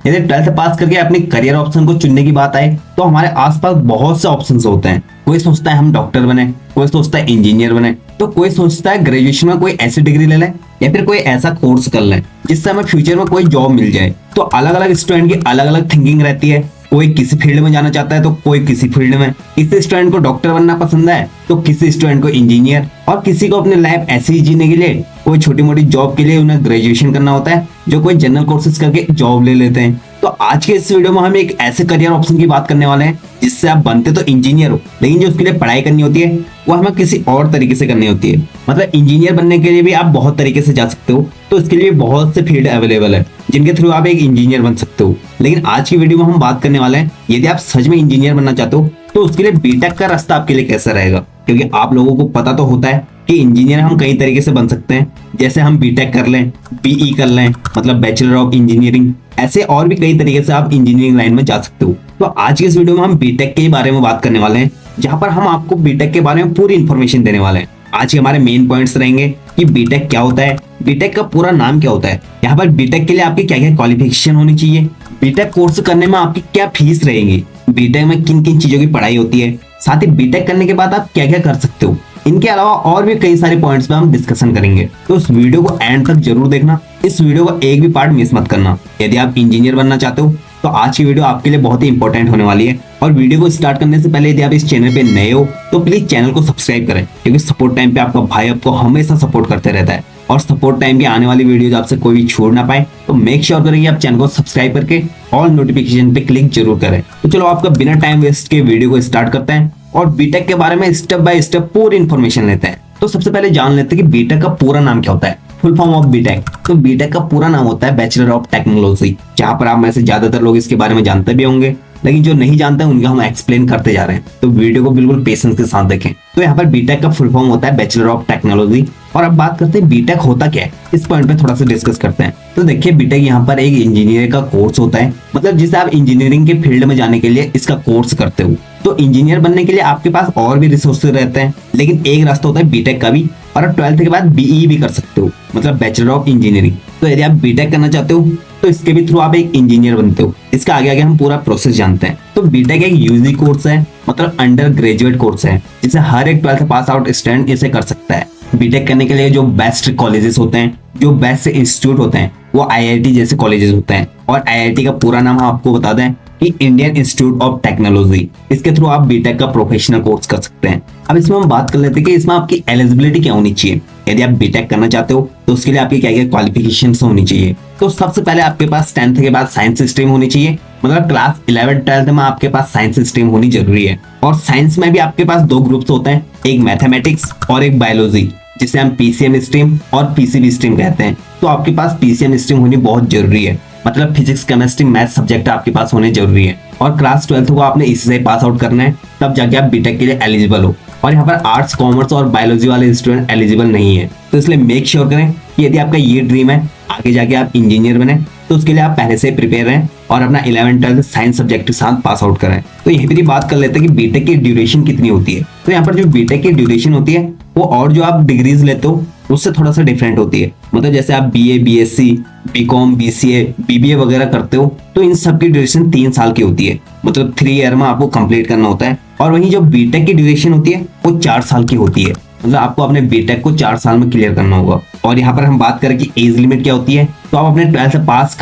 यदि 12th पास करके अपने करियर ऑप्शन को चुनने की बात आए तो हमारे आसपास बहुत से ऑप्शंस होते हैं। कोई सोचता है हम डॉक्टर बने, कोई सोचता है इंजीनियर बने, तो कोई सोचता है ग्रेजुएशन में कोई ऐसी डिग्री ले लें या फिर कोई ऐसा कोर्स कर लें जिससे हमें फ्यूचर में कोई जॉब मिल जाए। तो अलग अलग स्टूडेंट की अलग अलग थिंकिंग रहती है। कोई किसी फील्ड में जाना चाहता है तो कोई किसी फील्ड में, किसी स्टूडेंट को डॉक्टर बनना पसंद है तो किसी स्टूडेंट को इंजीनियर, और किसी को अपने लाइफ ऐसे ही जीने के लिए कोई छोटी मोटी जॉब के लिए उन्हें ग्रेजुएशन करना होता है, जो कोई जनरल कोर्सेज करके जॉब ले लेते हैं। तो आज के इस वीडियो में हम एक ऐसे करियर ऑप्शन की बात करने वाले हैं जिससे आप बनते तो इंजीनियर हो, लेकिन जो उसके लिए पढ़ाई करनी होती है वो हमें किसी और तरीके से करनी होती है। मतलब इंजीनियर बनने के लिए भी आप बहुत तरीके से जा सकते हो, तो इसके लिए बहुत से फील्ड अवेलेबल है जिनके थ्रू आप एक इंजीनियर बन सकते हो। लेकिन आज की वीडियो में हम बात करने वाले हैं यदि आप सच में इंजीनियर बनना चाहते हो तो उसके लिए बीटेक का रास्ता आपके लिए कैसा रहेगा। क्योंकि आप लोगों को पता तो होता है कि इंजीनियर हम कई तरीके से बन सकते हैं, जैसे हम बीटेक कर लें, बीई कर लें, मतलब बैचलर ऑफ इंजीनियरिंग, ऐसे और भी कई तरीके से आप इंजीनियरिंग लाइन में जा सकते हो। तो आज के इस वीडियो में हम बीटेक के बारे में बात करने वाले हैं, जहां पर हम आपको बीटेक के बारे में पूरी इंफॉर्मेशन देने वाले हैं। आज के हमारे मेन पॉइंट्स रहेंगे कि बीटेक क्या होता है, बीटेक का पूरा नाम क्या होता है, यहाँ पर बीटेक के लिए आपकी क्या क्या क्वालिफिकेशन होनी चाहिए, बीटेक कोर्स करने में आपकी क्या फीस रहेगी, बीटेक में किन किन चीजों की पढ़ाई होती है, साथ ही बीटेक करने के बाद आप क्या क्या कर सकते हो। इनके अलावा और भी कई सारे पॉइंट्स पे हम डिस्कशन करेंगे, तो इस वीडियो को एंड तक जरूर देखना। इस वीडियो को एक भी पार्ट मिस मत करना। यदि आप इंजीनियर बनना चाहते हो तो आज की वीडियो आपके लिए बहुत ही इंपॉर्टेंट होने वाली है। और वीडियो को स्टार्ट करने से पहले यदि आप इस चैनल पे नए हो तो प्लीज चैनल को सब्सक्राइब करें, क्योंकि सपोर्ट टाइम पे आपका भाई आपको हमेशा सपोर्ट करते रहता है और सपोर्ट टाइम की आने वाली वीडियोज आपसे कोई भी छूट ना पाए। तो मेक श्योर करें कि आप चैनल को सब्सक्राइब करके ऑल नोटिफिकेशन पे क्लिक जरूर करें। तो चलो आपका बिना टाइम वेस्ट के वीडियो को स्टार्ट करते हैं और बीटेक के बारे में स्टेप बाय स्टेप पूरी इन्फॉर्मेशन लेते हैं। तो सबसे पहले जान लेते हैं कि बीटेक का पूरा नाम क्या होता है, फुल फॉर्म ऑफ बीटेक। तो बीटेक का पूरा नाम होता है बैचलर ऑफ टेक्नोलॉजी, जहां पर आप में से ज्यादातर लोग इसके बारे में जानते भी होंगे, लेकिन जो नहीं जानते हैं उनका हम एक्सप्लेन करते जा रहे हैं, तो वीडियो को बिल्कुल पेशेंस के साथ देखें। तो यहाँ पर बीटेक का फुल फॉर्म होता है बैचलर ऑफ टेक्नोलॉजी। और अब बात करते हैं बीटेक होता क्या है, इस पॉइंट पे थोड़ा सा डिस्कस करते हैं। तो देखिए बीटेक यहाँ पर एक इंजीनियर का कोर्स होता है, मतलब जिसे आप इंजीनियरिंग के फील्ड में जाने के लिए इसका कोर्स करते हो। तो इंजीनियर बनने के लिए आपके पास और भी रिसोर्सेज रहते हैं, लेकिन एक रास्ता होता है बीटेक का भी, और आप 12th के बाद बीई भी कर सकते हो, मतलब बैचलर ऑफ इंजीनियरिंग। तो यदि आप बीटेक करना चाहते हो तो इसके भी थ्रू आप एक इंजीनियर बनते हो। इसका आगे आगे हम पूरा प्रोसेस जानते हैं। तो बीटेक एक यूजी कोर्स है, मतलब अंडर ग्रेजुएट कोर्स है, जिसे हर एक 12th पास आउट स्टूडेंट इसे कर सकता है। बीटेक करने के लिए जो बेस्ट कॉलेजेस होते हैं, जो बेस्ट इंस्टीट्यूट होते हैं, वो आईआईटी जैसे कॉलेजेस होते हैं। और आईआईटी का पूरा नाम हम आपको बता दें कि इंडियन इंस्टीट्यूट ऑफ टेक्नोलॉजी। इसके थ्रू आप बीटेक का प्रोफेशनल कोर्स कर सकते हैं। अब इसमें हम बात कर लेते हैं कि इसमें आपकी एलिजिबिलिटी क्या होनी चाहिए। यदि आप बीटेक करना चाहते हो तो उसके लिए आपकी क्या क्या क्वालिफिकेशंस होनी चाहिए। तो सबसे पहले आपके पास 10th के बाद साइंस स्ट्रीम होनी चाहिए, मतलब क्लास 11 12th में आपके पास साइंस स्ट्रीम होनी जरूरी है। और साइंस में भी आपके पास दो ग्रुप्स होते हैं, एक मैथमेटिक्स और एक बायोलॉजी, जिसे हम पीसीएम स्ट्रीम और पीसीबी स्ट्रीम कहते हैं। तो आपके पास पीसीएम स्ट्रीम होनी बहुत जरूरी है, मतलब फिजिक्स केमिस्ट्री मैथ सब्जेक्ट आपके पास होने जरूरी है। और क्लास 12th को आपने इससे पास आउट करना है, तब जाके आप बीटेक के लिए एलिजिबल हो। और यहाँ पर आर्ट्स कॉमर्स और बायोलॉजी वाले स्टूडेंट एलिजिबल नहीं है। तो इसलिए मेक श्योर करें कि यदि आपका ये ड्रीम है आगे जाके आप इंजीनियर बने, तो उसके लिए आप पहले से प्रिपेयर रहें और अपना 11th 12th साइंस सब्जेक्ट के साथ पास आउट करें। तो यहीं पर बात कर लेते हैं कि बीटेक की ड्यूरेशन कितनी होती है। तो यहाँ पर जो बीटेक की ड्यूरेशन होती है वो और जो आप डिग्रीज लेते हो उससे थोड़ा सा डिफरेंट होती है। मतलब जैसे आप BA, BSc, BCom, BCA, BBA वगैरह करते हो तो इन सब की ड्यूरेशन 3 साल की होती है, मतलब 3 ईयर में आपको कंप्लीट करना होता है। और वहीं जो बीटेक की ड्यूरेशन होती है वो 4 साल की होती है, मतलब आपको अपने बीटेक को 4 साल में क्लियर करना होगा। और यहाँ पर हम बात करें कि एज लिमिट क्या होती है, तो आप अपने 12th पास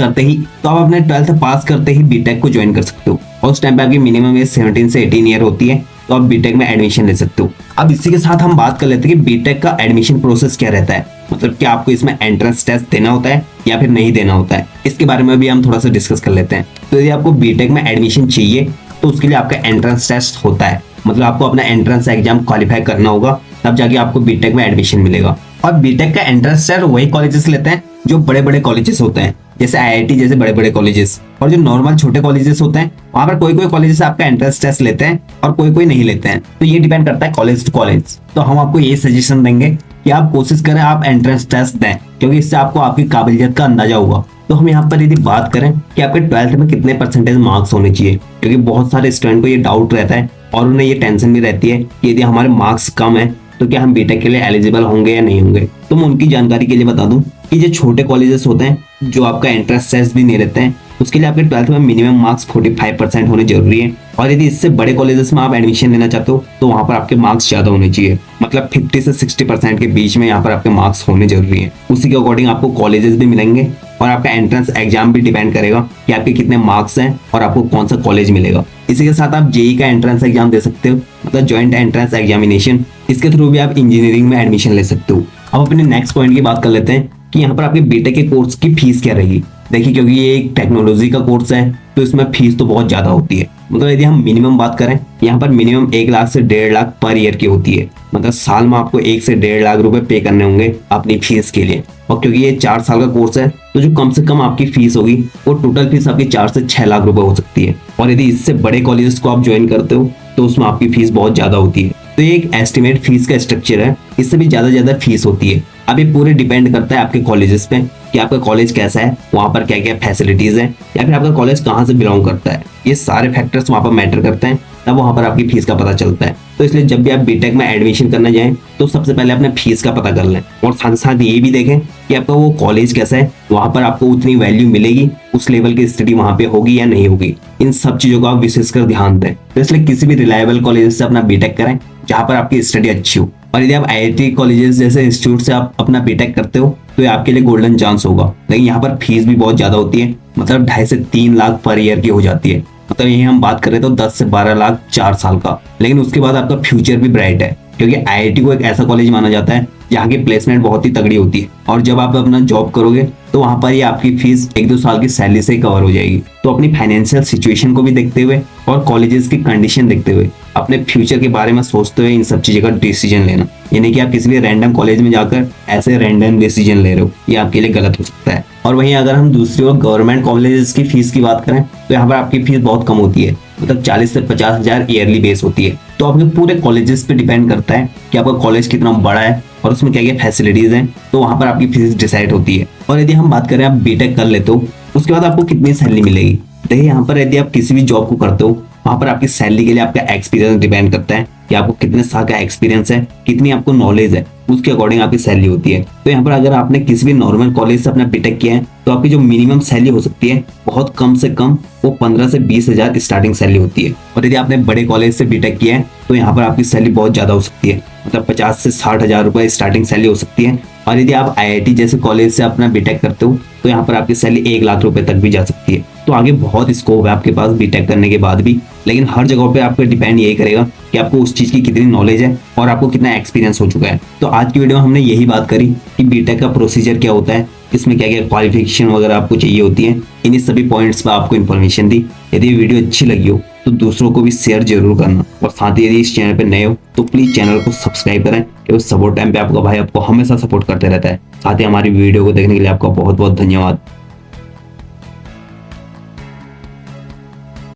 करते ही बीटेक को ज्वाइन कर सकते हो। और उस टाइम पे आपकी मिनिमम एज 17 से 18 ईयर होती है, तो आप बीटेक में एडमिशन ले सकते हो। अब इसी के साथ हम बात कर लेते हैं कि बीटेक का एडमिशन प्रोसेस क्या रहता है, मतलब कि आपको इसमें एंट्रेंस टेस्ट देना होता है या फिर नहीं देना होता है। इसके बारे में भी हम थोड़ा सा डिस्कस कर लेते हैं। तो यदि आपको बीटेक में एडमिशन चाहिए तो उसके लिए आपका एंट्रेंस टेस्ट होता है, मतलब आपको अपना एंट्रेंस एग्जाम क्वालिफाई करना होगा, तब जाके आपको बीटेक में एडमिशन मिलेगा। और बीटेक का एंट्रेंस टेस्ट वही कॉलेजेस लेते हैं जो बड़े बड़े कॉलेजेस होते हैं, जैसे आईआईटी जैसे बड़े बड़े कॉलेजेस। और जो नॉर्मल छोटे कॉलेजेस होते हैं वहां पर कोई कोई कॉलेजेस आपका एंट्रेंस टेस्ट लेते हैं और कोई कोई नहीं लेते हैं। तो ये डिपेंड करता है कॉलेज टू कॉलेज। तो हम आपको ये सजेशन देंगे कि आप कोशिश करें आप एंट्रेंस टेस्ट दें, क्योंकि इससे आपको आपकी काबिलियत का अंदाजा होगा। तो हम यहाँ पर यदि बात करें कि आपके 12th में कितने परसेंटेज मार्क्स होने चाहिए, क्योंकि बहुत सारे स्टूडेंट को ये डाउट रहता है और उन्हें ये टेंशन भी रहती है कि यदि हमारे मार्क्स कम है तो क्या हम बीटेक के लिए एलिजिबल होंगे या नहीं होंगे। तो मैं उनकी जानकारी के लिए बता दूं कि जो छोटे कॉलेजेस होते हैं जो आपका एंट्रेंस टेस्ट भी नहीं लेते हैं, उसके लिए आपके 12th में मिनिमम मार्क्स 45% होने जरूरी है। और यदि इससे बड़े कॉलेजेस में आप एडमिशन लेना चाहते हो तो वहां पर आपके मार्क्स ज्यादा होने चाहिए, मतलब 50 से 60% के बीच में यहाँ पर आपके मार्क्स होने जरूरी है। उसी के अकॉर्डिंग आपको कॉलेजेस भी मिलेंगे और आपका एंट्रेंस एग्जाम भी डिपेंड करेगा कि आपके कितने मार्क्स हैं और आपको कौन सा कॉलेज मिलेगा। इसी के साथ आप जेई का एंट्रेंस एग्जाम दे सकते हो, मतलब ज्वाइंट एंट्रेंस एग्जामिनेशन। इसके थ्रू भी आप इंजीनियरिंग में एडमिशन ले सकते हो। अब अपने नेक्स्ट पॉइंट की बात कर लेते हैं कि यहाँ पर आपके बीटेक के कोर्स की फीस क्या रहेगी। देखिए, क्योंकि ये एक टेक्नोलॉजी का कोर्स है तो इसमें फीस तो बहुत ज्यादा होती है। मतलब यदि हम मिनिमम बात करें, यहाँ पर मिनिमम 1 लाख से 1.5 लाख पर ईयर की होती है। मतलब साल में आपको 1 से 1.5 लाख रुपए पे करने होंगे अपनी फीस के लिए। और क्योंकि ये 4 साल का कोर्स है तो जो कम से कम आपकी फीस होगी वो टोटल फीस आपकी 4 से 6 लाख रुपए हो सकती है। और यदि इससे बड़े कॉलेजेस को आप ज्वाइन करते हो तो उसमें आपकी फीस बहुत ज्यादा होती है। तो ये एक एस्टिमेट फीस का स्ट्रक्चर है, इससे भी ज्यादा फीस होती है। अब ये पूरे डिपेंड करता है आपके कॉलेजेस पे कि आपका कॉलेज कैसा है, वहां पर क्या क्या फैसिलिटीज है, या फिर आपका कॉलेज कहाँ से बिलोंग करता है। ये सारे फैक्टर्स वहां पर मैटर करते हैं, तब वहां पर आपकी फीस का पता चलता है। तो इसलिए जब भी आप बीटेक में एडमिशन करने जाएं तो सबसे पहले अपने फीस का पता कर लें और साथ साथ ये भी देखें कि आपका वो कॉलेज कैसा है, वहां पर आपको उतनी वैल्यू मिलेगी, उस लेवल की स्टडी वहां पे होगी या नहीं होगी। इन सब चीजों का आप विशेषकर ध्यान दें। तो इसलिए किसी भी रिलायबल कॉलेज से अपना बीटेक करें जहां पर आपकी स्टडी अच्छी हो। और यदि आप आईआईटी कॉलेजेस जैसे इंस्टीट्यूट से आप अपना बीटेक करते हो तो ये आपके लिए गोल्डन चांस होगा। लेकिन यहाँ पर फीस भी बहुत ज्यादा होती है, मतलब 2.5 से 3 लाख पर ईयर की हो जाती है। मतलब यही हम बात करें तो 10 से 12 लाख 4 साल का। लेकिन उसके बाद आपका फ्यूचर भी ब्राइट है, क्योंकि आईआईटी को एक ऐसा कॉलेज माना जाता है जहाँ की प्लेसमेंट बहुत ही तगड़ी होती है। और जब आप अपना जॉब करोगे तो वहां पर ये आपकी फीस 1-2 साल की सैलरी से कवर हो जाएगी। तो अपनी फाइनेंशियल सिचुएशन को भी देखते हुए और कॉलेजेस की कंडीशन देखते हुए अपने फ्यूचर के बारे में सोचते हुए इन सब चीजों का डिसीजन लेना। यानी कि आप किसी भी रैंडम कॉलेज में जाकर ऐसे रैंडम डिसीजन ले रहे हो, ये आपके लिए गलत हो सकता है। और वहीं अगर हम दूसरी ओर गवर्नमेंट कॉलेजेस की फीस की बात करें तो यहाँ पर आपकी फीस बहुत कम होती है, मतलब 40 से 50 हजार ईयरली बेस होती है। तो आपके पूरे कॉलेजेस पे डिपेंड करता है कि आपका कॉलेज कितना बड़ा है और उसमें क्या क्या फैसिलिटीज हैं, तो वहां पर आपकी फीस डिसाइड होती है। और यदि हम बात करें आप बीटेक कर लेते हो उसके बाद आपको कितनी सैलरी मिलेगी। देखिए, यहाँ पर यदि आप किसी भी जॉब को करते हो वहां पर आपकी सैलरी के लिए आपका एक्सपीरियंस डिपेंड करता है कि आपको कितने साल का एक्सपीरियंस है, कितनी आपको नॉलेज है, उसके अकॉर्डिंग आपकी सैलरी होती है। तो यहाँ पर अगर आपने किसी भी नॉर्मल कॉलेज से अपना बीटेक किया है तो आपकी जो मिनिमम सैलरी हो सकती है बहुत कम से कम वो 15 से 20 हजार स्टार्टिंग सैलरी होती है। और यदि आपने बड़े कॉलेज से बीटेक किया है तो यहाँ पर आपकी सैलरी बहुत ज्यादा हो सकती है, मतलब 50 से 60 हजार रुपए स्टार्टिंग सैलरी हो सकती है। और यदि आप आईआईटी जैसे कॉलेज से अपना बीटेक करते हो तो यहाँ पर आपकी सैलरी 1 लाख रुपए तक भी जा सकती है। तो आगे बहुत स्कोप है आपके पास बीटेक करने के बाद भी, लेकिन हर जगह पे आपको डिपेंड यही करेगा कि आपको उस चीज की कितनी नॉलेज है और आपको कितना एक्सपीरियंस हो चुका है। तो आज की वीडियो में हमने यही बात करी कि बीटेक का प्रोसीजर क्या होता है, इसमें क्या क्या क्वालिफिकेशन वगैरह आपको चाहिए होती है, इन्हीं सभी पॉइंट्स पर आपको इन्फॉर्मेशन दी। यदि वीडियो अच्छी लगी हो तो दूसरों को भी शेयर जरूर करना, और साथ ही यदि इस चैनल पे नए हो तो प्लीज चैनल को सब्सक्राइब करें, क्योंकि सपोर्ट टाइम पे आपका भाई आपको हमेशा सपोर्ट करते रहता है। साथ ही हमारी वीडियो को देखने के लिए आपका बहुत बहुत धन्यवाद।